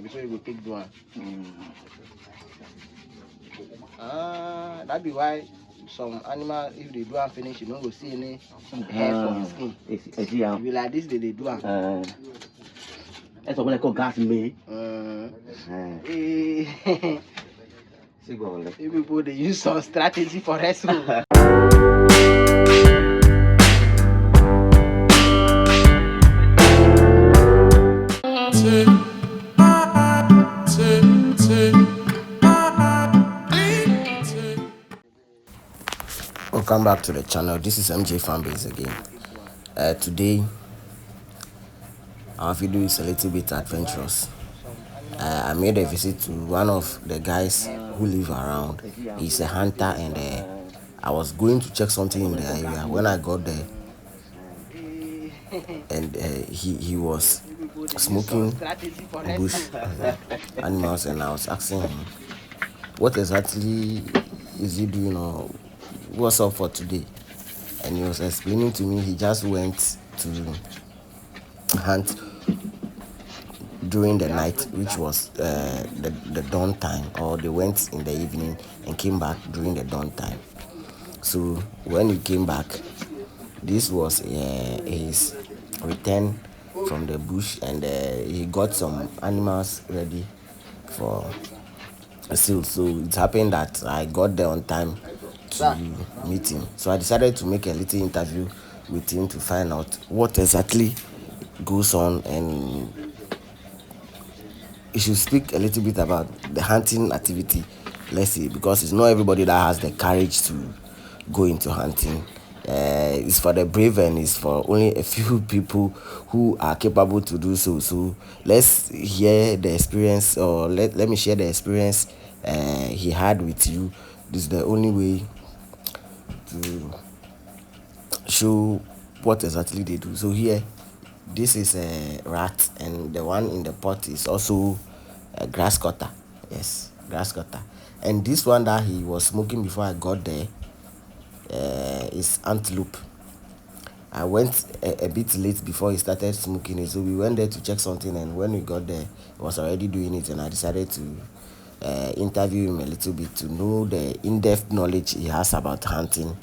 before you go pick the one. That be why some animal, if they do and finish, you don't go see any hair from the skin. If you like this, they do it. That's what I call gas me. People they use some strategy for rescue. Welcome back to the channel. This is MJ Fanbase again. Today our video is a little bit adventurous. I made a visit to one of the guys who live around. He's a hunter, and I was going to check something in the area. When I got there, and he was smoking bush animals, and I was asking him what exactly is he doing or what's up for today. And he was explaining to me he just went to hunt during the night, which was the dawn time, or they went in the evening and came back during the dawn time. So when he came back, this was his return from the bush, and he got some animals ready for a sale. So it happened that I got there on time to meet him. So I decided to make a little interview with him to find out what exactly goes on, and he should speak a little bit about the hunting activity, let's see, because it's not everybody that has the courage to go into hunting. It's for the brave, and it's for only a few people who are capable to do so. So let's hear the experience, or let me share the experience he had with you. This is the only way to show what exactly they do. So here, this is a rat, and the one in the pot is also a grass cutter. Yes, grass cutter. And this one that he was smoking before I got there is antelope. I went a bit late before he started smoking it, so we went there to check something, and when we got there, he was already doing it, and I decided to interview him a little bit to know the in-depth knowledge he has about hunting,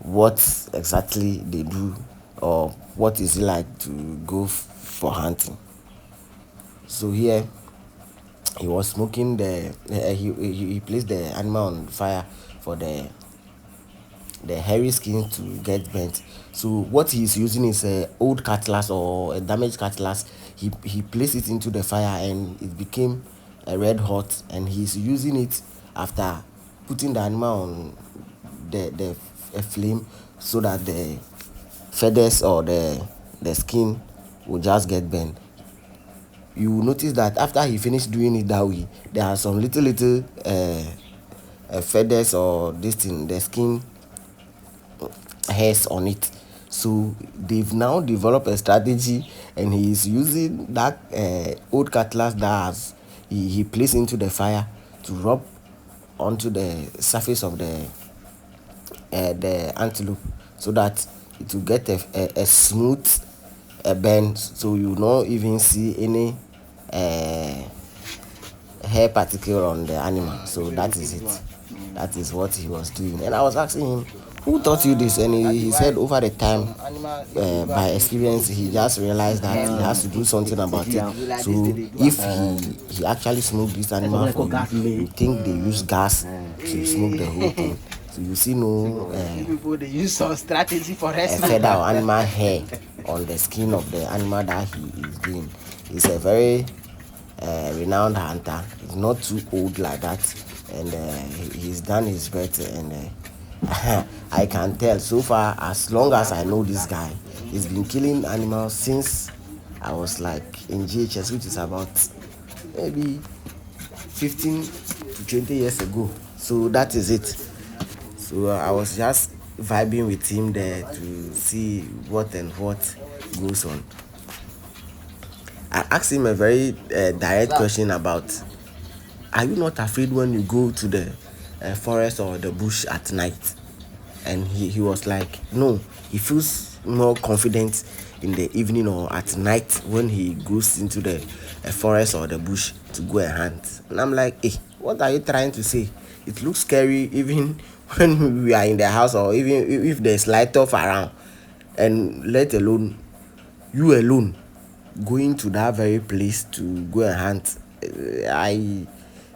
what exactly they do, or what is it like to go for hunting. So here he was smoking he placed the animal on fire for the hairy skin to get burnt. So what he's using is a old cutlass or a damaged cutlass. He placed it into the fire, and it became a red hot, and he's using it after putting the animal on the flame, so that the feathers or the skin will just get burned. You will notice that after he finished doing it that way, there are some little feathers or this thing, the skin hairs on it. So they've now developed a strategy, and he is using that old cutlass that he placed into the fire to rub onto the surface of the antelope, so that it will get a smooth burn, so you not even see any hair particle on the animal. So that is it. That is what he was doing. And I was asking him, who taught you this? And he said over the time, by experience, he just realized that he has to do something about it. So if he actually smoked this animal for you think they use gas to smoke the whole thing. So you see no people they use some strategy for a feather or animal hair on the skin of the animal that he is doing. He's a very renowned hunter. He's not too old like that, and he's done his best, and I can tell so far, as long as I know this guy, he's been killing animals since I was like in GHS, which is about maybe 15 to 20 years ago. So that is it. So I was just vibing with him there to see what goes on. I asked him a very direct question about, are you not afraid when you go to the forest or the bush at night? And he was like, no, he feels more confident in the evening or at night when he goes into the forest or the bush to go and hunt. And I'm like, hey, what are you trying to say? It looks scary even when we are in the house, or even if there's light off around, and let alone you alone going to that very place to go and hunt. I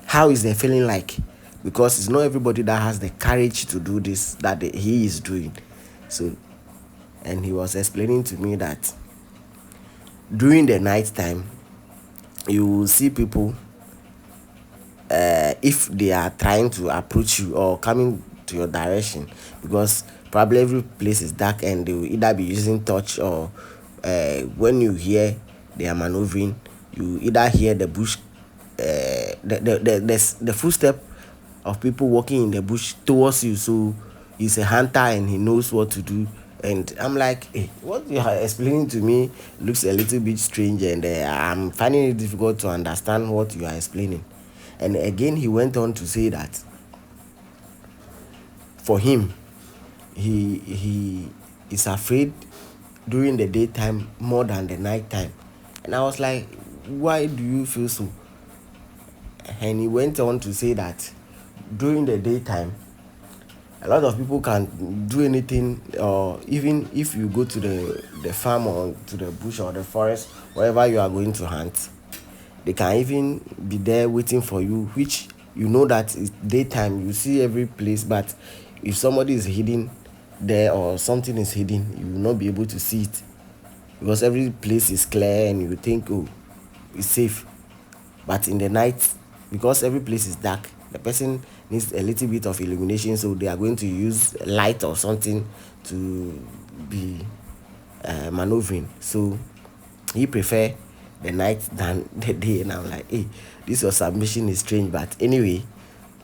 How is the feeling like? Because it's not everybody that has the courage to do this that he is doing. So, and he was explaining to me that during the night time you will see people, if they are trying to approach you or coming to your direction, because probably every place is dark and they will either be using torch, or when you hear they are maneuvering, you either hear the bush, the footstep of people walking in the bush towards you. So he's a hunter and he knows what to do. And I'm like, hey, what you are explaining to me looks a little bit strange, and I'm finding it difficult to understand what you are explaining. And again, he went on to say that for him, he is afraid during the daytime more than the night time. And I was like, why do you feel so? And he went on to say that during the daytime, a lot of people can do anything, or even if you go to the farm or to the bush or the forest, wherever you are going to hunt, they can even be there waiting for you, which you know that it's daytime, you see every place. But if somebody is hidden there or something is hidden, you will not be able to see it, because every place is clear and you think, oh, it's safe. But in the night, because every place is dark, the person needs a little bit of illumination, so they are going to use light or something to be maneuvering. So he prefer the night than the day. And I'm like, hey, this your submission is strange, but anyway,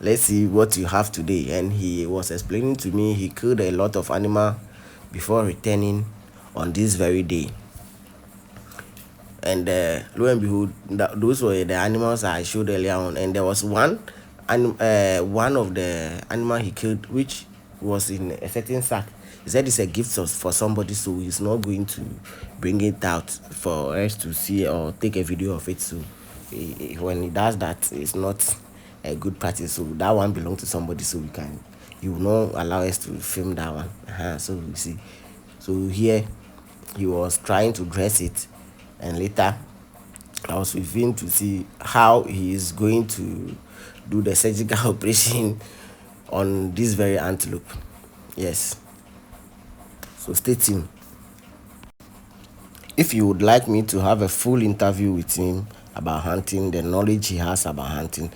let's see what you have today. And he was explaining to me he killed a lot of animal before returning on this very day. And lo and behold, those were the animals I showed earlier on. And there was one of the animal he killed, which was in a certain sack. He said it's a gift for somebody, so he's not going to bring it out for us to see or take a video of it. So when he does that, it's not a good practice. So that one belongs to somebody, so he will not allow us to film that one. So you see, so here he was trying to dress it, and later I was with him to see how he is going to do the surgical operation on this very antelope. Yes, so stay tuned. If you would like me to have a full interview with him about hunting, the knowledge he has about hunting,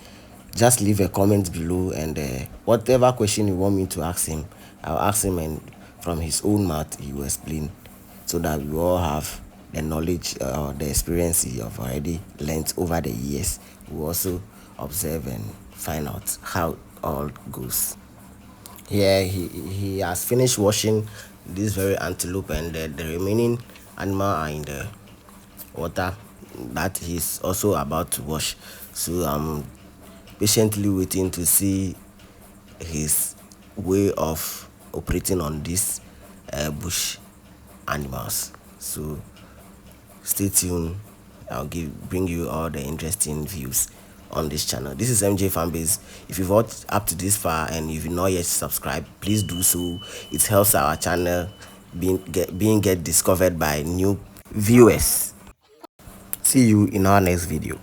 just leave a comment below, and whatever question you want me to ask him, I'll ask him, and from his own mouth he will explain, so that we all have the knowledge or the experience he have already learned over the years. We also observe and find out how all goes. Here he has finished washing this very antelope, and the remaining animal are in the water that he's also about to wash. So I'm patiently waiting to see his way of operating on these bush animals. So stay tuned. I'll bring you all the interesting views on this channel. This is MJ Fanbase. If you've watched up to this far and you've not yet subscribed, please do so. It helps our channel get discovered by new viewers. See you in our next video.